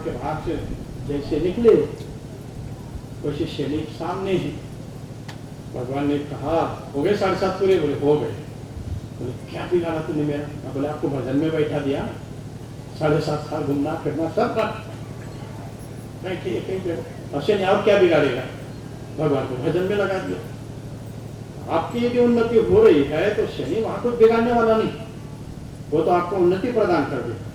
के बाहर से जैसे निकले वैसे सैनिक सामने ही। भगवान ने कहा हो गए 7:30 पूरे? बोले हो गए। बोले क्या बिगाड़ा तूने मेरा? मैं बोले आपको भजन में बैठा दिया, 7.5 साल घूमना फिरना सब बात बैठिए कहीं पे अवश्य और क्या बिगाड़ेगा? भगवान को भजन में लगा दिया। आपकी यदि उन्नति हो रही है तो शनि वहां को बिगाड़ने वाला नहीं, वो तो आपको उन्नति प्रदान कर देगा।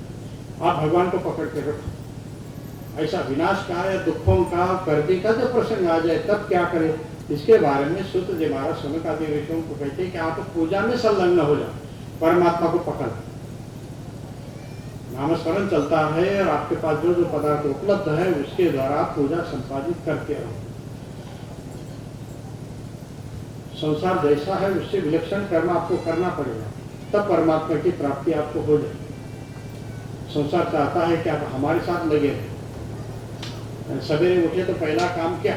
आप भगवान को पकड़ के रखो। ऐसा विनाश का या दुखों का कर्दी का जब प्रसंग आ जाए तब क्या करें, इसके बारे में सूत जी महाराज सनक आदि ऋषियों को कहते हैं कि आप पूजा में संलग्न हो जाओ, परमात्मा को पकड़, नामस्मरण चलता है और आपके पास जो जो पदार्थ उपलब्ध है उसके द्वारा आप पूजा संपादित करके रहो। संसार जैसा है उससे विलक्षण कर्म आपको करना पड़ेगा, तब परमात्मा की प्राप्ति आपको हो जाए। संसार चाहता है कि आप हमारे साथ लगे रहें। सवेरे उठे तो पहला काम क्या?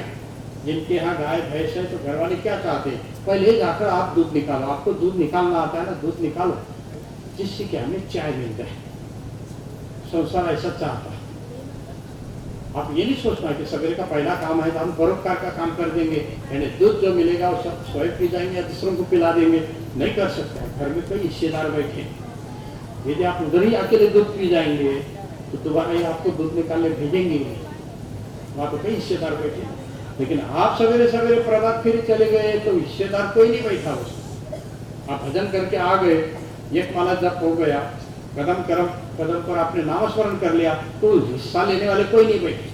जिनके यहाँ गाय भैंस है तो घर वाले क्या चाहते हैं? पहले जाकर आप दूध निकालो। आपको दूध निकालना आता है ना, दूध निकालो जिससे कि हमें चाय मिल जाए। संसार ऐसा चाहता है। आप ये नहीं सोचना कि सवेरे का पहला काम है तो हम परोपकार का काम कर देंगे, यानी दूध जो मिलेगा वो सब स्वयं पी जाएंगे या दूसरों को पिला देंगे। नहीं कर सकते। घर में कई हिस्सेदार बैठे, यदि आप उधर ही अकेले दूध पी जाएंगे तो दोबारा ही आपको दूध निकालने भेजेंगे नहीं। वहाँ तो कई हिस्सेदार बैठे, लेकिन आप सवेरे सवेरे प्रभात फेरी चले गए तो हिस्सेदार कोई नहीं बैठा उसमें। आप भजन करके आ गए, एक माला जप हो गया, कदम पर आपने नामस्मरण कर लिया तो हिस्सा लेने वाले कोई नहीं बैठे।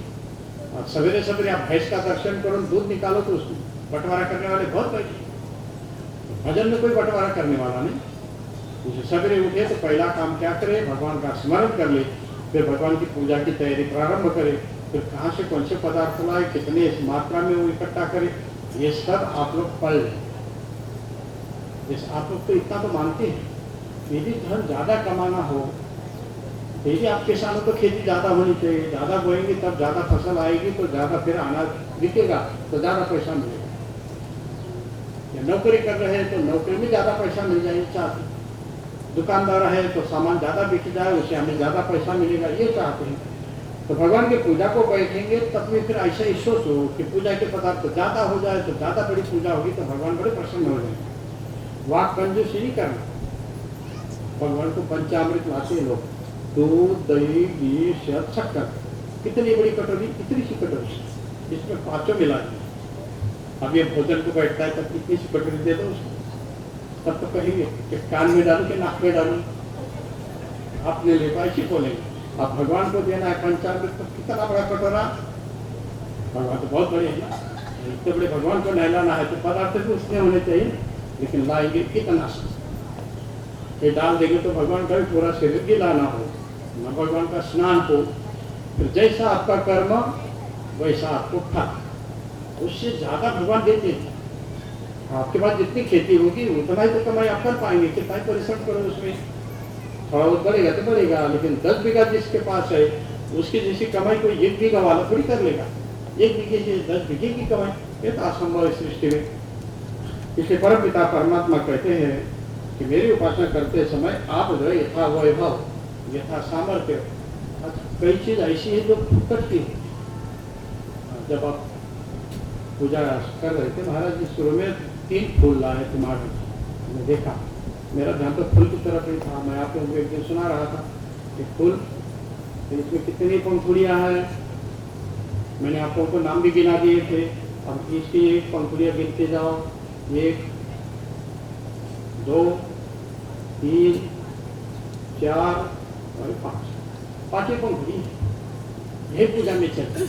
और सवेरे सवेरे आप भैंस का दर्शन करो, दूध निकालो तो उसमें बंटवारा करने वाले बहुत बैठे। भजन में कोई बंटवारा करने वाला नहीं। सवेरे उठे तो पहला काम क्या करे? भगवान का स्मरण कर ले, फिर भगवान की पूजा की तैयारी प्रारंभ करे, फिर कहाँ से कौन से पदार्थ लाए, कितने मात्रा में वो इकट्ठा करे, ये सब आप लोग पढ़ लें। आप लोग तो इतना तो मानते हैं, यदि धन ज्यादा कमाना हो, यदि आप किसानों को खेती ज्यादा होनी चाहिए, ज्यादा बोएंगे तब ज्यादा फसल आएगी तो ज्यादा फिर अनाज बिकेगा तो ज्यादा पैसा मिलेगा। या नौकरी कर रहे हैं तो नौकरी में ज्यादा पैसा मिल जाए चाहते, दुकानदार है तो सामान ज्यादा बिक जाए उससे हमें ज्यादा पैसा मिलेगा ये चाहते हैं। तो भगवान की पूजा को बैठेंगे तब भी फिर ऐसा ही सोचो कि पूजा के पदार्थ तो ज्यादा हो जाए तो ज्यादा बड़ी पूजा होगी तो भगवान बड़े प्रसन्न हो जाएंगे। वाक कंजूसी नहीं करना। भगवान को पंचामृत लाते लोग, दूध दही घी शहद शक्कर, कितनी बड़ी कटोरी, कितनी सी कटोरी, इसमें 5 मिला दिए। अब ये भोजन को बैठता है तब कितनी सी कटोरी दे दो उसको, तब तो कहेंगे कि कान में डालू कि नाक में डालू, आपने ले पाए ऐसी बोलेंगे। अब भगवान को देना है पंचामृत तो कितना बड़ा कटोरा, भगवान तो बहुत बड़े हैं, इतने बड़े भगवान को नहलाना है तो पदार्थ भी उसमें होने चाहिए, लेकिन लाएंगे कितना ये डाल देंगे तो भगवान का भी पूरा शरीर गिलाना हो, न भगवान का स्नान हो। फिर जैसा आपका कर्म वैसा आपको फल, उससे ज्यादा भगवान देते हैं। आपके पास जितनी खेती होगी उतना ही तो कमाई आप कर पाएंगे, कितना ही परिश्रम करो उसमें, थोड़ा बहुत बढ़ेगा तो बढ़ेगा, लेकिन 10 बीघा जिसके पास है उसकी जैसी कमाई कोई 1 बीघा वाला थोड़ी कर लेगा। 1 बीघे से 10 बीघे की कमाई, ये तो असंभव है सृष्टि में। इसलिए परम पिता परमात्मा कहते हैं कि मेरी उपासना करते समय आप जो यथा वैभव यथा सामर्थ्य, कई चीज ऐसी है जो फुकट की है। जब आप पूजा कर रहे थे महाराज जी शुरू में 3 फूल लाए टमाटर, मैंने देखा, मेरा ध्यान तो फूल की तरफ ही था। मैं आप लोगों को एक दिन सुना रहा था कि फूल इसमें कितनी पंखुड़ियाँ हैं, मैंने आप लोगों को नाम भी गिना दिए थे। अब इसकी 1 पंखुड़ियाँ गिनते जाओ, 1 2 3 4 और 5 ही पंखुड़ी ये पूजा में चलता है।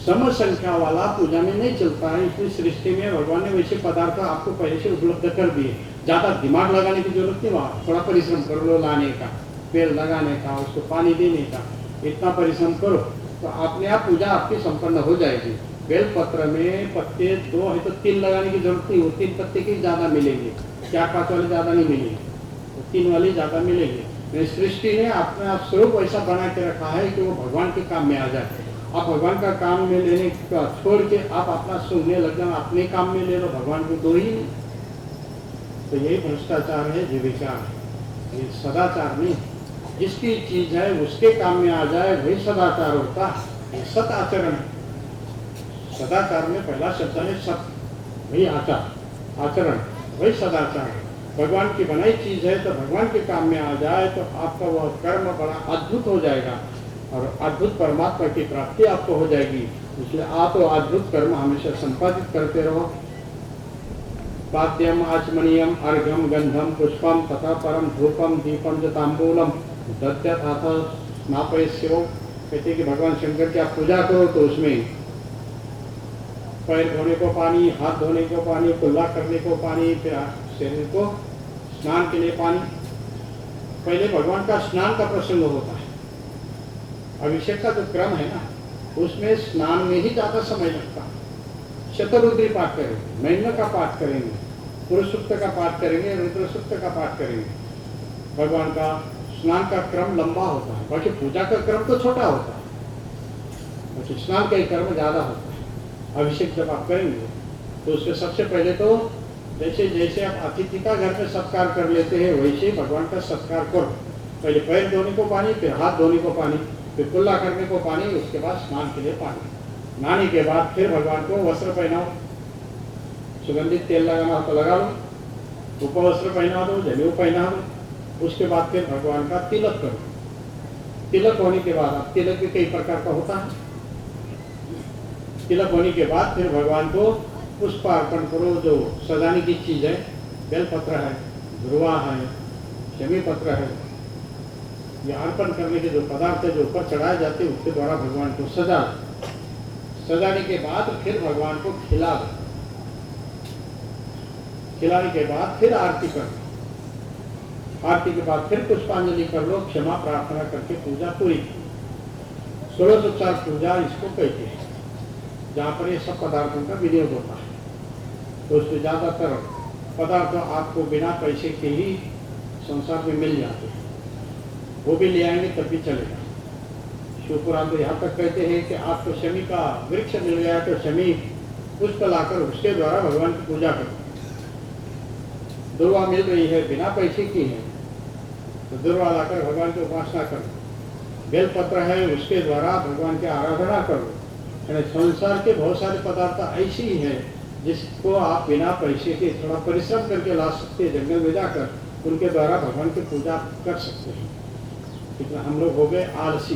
सम संख्या वाला पूजा में नहीं चलता है। इसलिए सृष्टि में भगवान ने वैसे पदार्थ आपको पहले से उपलब्ध कर दिए, ज्यादा दिमाग लगाने की जरूरत नहीं। वहाँ थोड़ा परिश्रम कर लो, लाने का, पेड़ लगाने का, उसको पानी देने का, इतना परिश्रम करो तो अपने आप पूजा आपकी संपन्न हो जाएगी। बेलपत्र में पत्ते 2 है तो 3 लगाने की जरूरत नहीं हो, 3 पत्ते के ज्यादा मिलेंगे, 4-5 वाले ज्यादा नहीं मिलेंगे, 3 वाले ज्यादा मिलेंगे। सृष्टि ने अपना स्वरूप ऐसा बना के रखा है कि वो भगवान के काम में आ जाए। आप भगवान का काम में लेने का छोड़ के आप अपना सुनने लग जाओ, अपने काम में ले लो, भगवान को दो ही नहीं। तो यही भ्रष्टाचार है, जीविकार है, ये सदाचार नहीं। जिसकी चीज है उसके काम में आ जाए वही सदाचार होता है। ये सत आचरण है। सदाचार में पहला शब्द है सत, वही आचार, आचरण, वही सदाचार है। भगवान की बनाई चीज है तो भगवान के काम में आ जाए तो आपका वह कर्म बड़ा अद्भुत हो जाएगा और अद्भुत परमात्मा की प्राप्ति आपको हो जाएगी। इसलिए आप तो अद्भुत कर्म हमेशा संपादित करते रहो। पाद्यम आचमनीयम अर्घ्यम गंधम पुष्पम तथा परम धूपम दीपम च तांबूलम दत्याथ स्नापयस्यो। कहते कि भगवान शंकर की आप पूजा करो तो उसमें पैर धोने को पानी, हाथ धोने को पानी, कुल्ला करने को पानी, फिर शरीर को स्नान के लिए पानी। पहले भगवान का स्नान का प्रसंग होता है। अभिषेक का जो क्रम है ना, उसमें स्नान में ही ज्यादा समय लगता है। शतरुद्री पाठ करेंगे, महिमा का पाठ करेंगे, पुरुष सूक्त का पाठ करेंगे, रुद्र सूक्त का पाठ करेंगे। भगवान का स्नान का क्रम लंबा होता है, बाकी पूजा का क्रम तो छोटा होता है, बाकी स्नान का ही क्रम ज्यादा होता है। अभिषेक जब आप करेंगे तो उसके सबसे पहले तो जैसे जैसे आप अतिथि का घर में सत्कार कर लेते हैं वैसे ही भगवान का सत्कार करो। पहले पैर धोने को पानी, फिर हाथ धोने को पानी, फिर कुल्ला करने को पानी, उसके बाद स्नान के लिए पानी। नहाने के बाद फिर भगवान को वस्त्र पहनाओ, सुगंधित तेल लगाना हो तो लगा लो, उपवस्त्र पहना दो, जनेऊ पहना दो। उसके बाद फिर भगवान का तिलक करो। तिलक होने के बाद आप तिलक भी कई प्रकार का होता है। तिलक होने के बाद फिर भगवान को पुष्प अर्पण करो। जो सजाने की चीज है, बेलपत्र है, ध्रुवा है, शमी पत्र है, ये अर्पण करने के जो पदार्थ है जो ऊपर चढ़ाए जाते हैं उसके द्वारा भगवान को सजाने के बाद फिर भगवान को खिला दो। खिलाने के बाद फिर आरती कर लो। आरती के बाद फिर पुष्पांजलि कर लो, क्षमा प्रार्थना करके पूजा पूरी। 16 पूजा इसको कहते हैं, जहाँ पर ये सब पदार्थों का विनियोग होता है। तो उसमें ज़्यादातर पदार्थ आपको बिना पैसे के ही संसार में मिल जाते हैं, वो भी ले आएंगे तब भी चलेगा। शिवपुराण तो यहाँ तक कहते हैं कि आपको शमी का वृक्ष मिल गया तो शमी पुष्प लाकर उसके द्वारा भगवान की पूजा करो। दुर्वा मिल रही है, बिना पैसे की है, तो दुर्वा लाकर भगवान की उपासना करो। बेलपत्र है, उसके द्वारा भगवान की आराधना करो। संसार के बहुत सारे पदार्थ ऐसे ही है जिसको आप बिना पैसे के थोड़ा परिश्रम करके ला सकते हैं, जंगल में जाकर उनके द्वारा भगवान की पूजा कर सकते हैं। लेकिन हम लोग हो गए आलसी,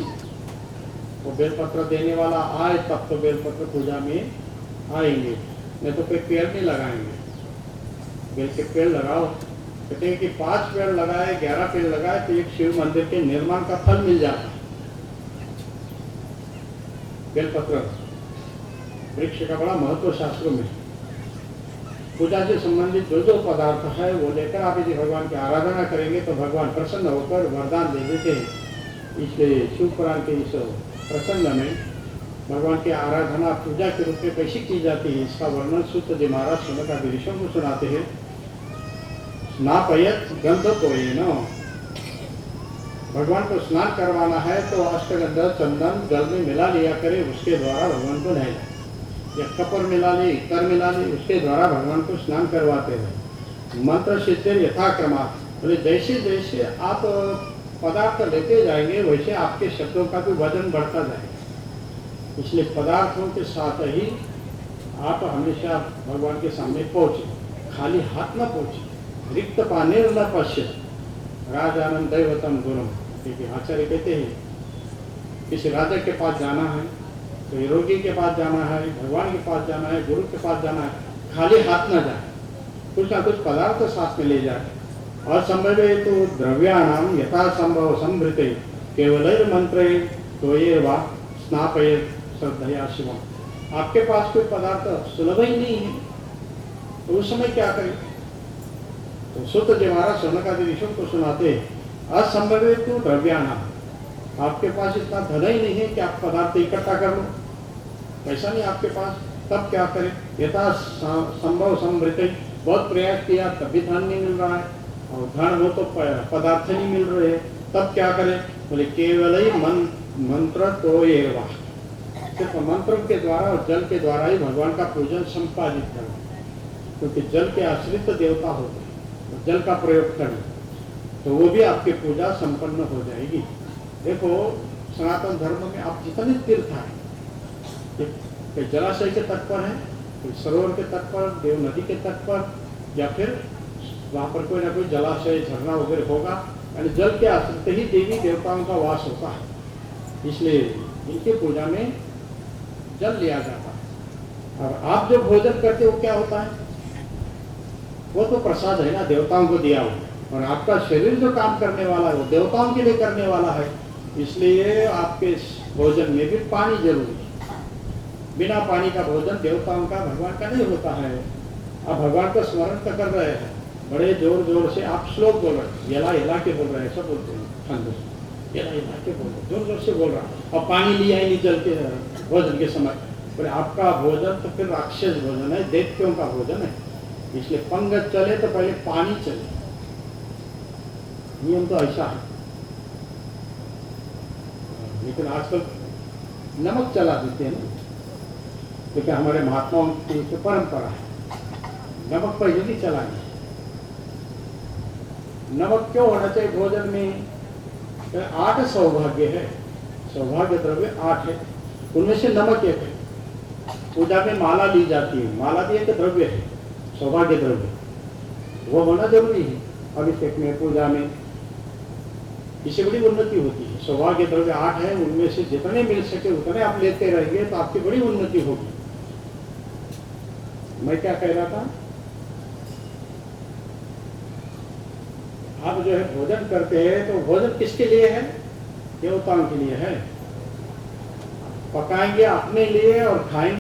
वो बेलपत्र देने वाला आए तब तो बेलपत्र पूजा में आएंगे, नहीं तो कोई पेड़ नहीं लगाएंगे। बेल के पेड़ लगाओ, कहते हैं कि 5 पेड़ लगाए, 11 पेड़ लगाए तो एक शिव मंदिर के निर्माण का फल मिल जाता है। बेलपत्र वृक्ष का बड़ा महत्व शास्त्रों में। पूजा से संबंधित जो जो पदार्थ है वो लेकर आप यदि भगवान की आराधना करेंगे तो भगवान प्रसन्न होकर वरदान दे देते हैं। इसलिए शिव पुराण के इस प्रसंग में भगवान की आराधना पूजा के रूप में कैसी की जाती है, इसका वर्णन सूत जी महाराज सनकादि ऋषियों को सुनाते हैं। स्नापयत गंध तोयेन, भगवान को स्नान करवाना है तो अष्टगंधा चंदन जल में मिला लिया करे, उसके द्वारा भगवान को नहलाए, या कपर मिला ले, इतर मिला ले, उसके द्वारा भगवान को स्नान करवाते हैं। मंत्र सिद्धि यथाक्रमा, बोले जैसे जैसे आप पदार्थ लेते जाएंगे वैसे आपके शब्दों का भी वजन बढ़ता जाएगा। इसलिए पदार्थों के साथ ही आप हमेशा भगवान के सामने पहुँचे, खाली हाथ न पहुँचे। रिक्त पाने न पश्य राजानंद दैवतम गुरुम, क्योंकि आचार्य कहते हैं किसी राजा के पास जाना है, कोई रोगी के पास जाना है, भगवान के पास जाना है, गुरु के पास जाना है, खाली हाथ न जाए, कुछ ना कुछ पदार्थ साथ में ले जाए। और संभव तो द्रव्याणाम यथा संभव संभृते केवल मंत्र तो ये वा स्नापय श्रद्धया शिवम। आपके पास कोई पदार्थ सुलभ ही नहीं है तो उस समय क्या करें? तो सुत जी महाराज सनकादि ऋषियों को सुनाते असंभव तो द्रव्याणाम, आपके पास इतना धन ही नहीं है कि आप पदार्थ इकट्ठा कर लो, पैसा नहीं आपके पास, तब क्या करें? यथा संभव समृद्धि, बहुत प्रयास किया तब भी धन नहीं मिल रहा है, और धन हो तो पदार्थ नहीं मिल रहे, तब क्या करें? बोले केवल ही मंत्र तो ये वा, सिर्फ मंत्रों के द्वारा और जल के द्वारा ही भगवान का पूजन संपादित करें, क्योंकि जल के आश्रित देवता होते हैं, तो जल का प्रयोग करें तो वो भी आपकी पूजा संपन्न हो जाएगी। देखो सनातन धर्म में आप जितने तीर्थ हैं कि जलाशय के तट पर है, कोई सरोवर के तट पर, देव नदी के तट पर, या फिर वहाँ पर कोई ना कोई जलाशय झरना वगैरह होगा, यानी जल के आश्रित ही देवी देवताओं का वास होता है, इसलिए इनकी पूजा में जल लिया जाता है। और आप जो भोजन करते हो क्या होता है, वो तो प्रसाद है ना, देवताओं को दिया हुआ, और आपका शरीर जो काम करने वाला है वो देवताओं के लिए करने वाला है, इसलिए आपके भोजन में भी पानी जरूरी है। बिना पानी का भोजन देवताओं का, भगवान का नहीं होता है। आप भगवान का स्मरण तो कर रहे हैं, बड़े जोर जोर से आप श्लोक बोल रहे हैं, यला यला के बोल रहे हैं, सब बोलते हैं छंद से, यला यला के बोल रहे, जोर जोर से बोल रहा है, और पानी लिया ही नहीं जल के भोजन के समय। पर आपका भोजन तो फिर राक्षस भोजन है, दैत्यों का भोजन है, इसलिए पंगत चले तो पहले पानी चले, नियम तो ऐसा है। लेकिन आजकल नमक चला देते हैं ना, क्योंकि हमारे महात्माओं की परंपरा है, नमक पहले नहीं चलाएंगे। नमक क्यों होना चाहिए भोजन में? 8 सौभाग्य है, सौभाग्य द्रव्य 8 है, उनमें से नमक एक है। पूजा में माला ली जाती है, माला भी एक द्रव्य है, सौभाग्य द्रव्य, वो होना जरूरी है अभिषेक में, पूजा में, इससे बड़ी उन्नति होती है। सौभाग्य द्रव्य 8 है, उनमें से जितने मिल सके उतने आप लेते रहेंगे तो आपकी बड़ी उन्नति होगी। मैं क्या कह रहा था, आप जो है भोजन करते हैं तो भोजन किसके लिए है? देवताओं के लिए है। पकाएंगे अपने लिए और खाएंगे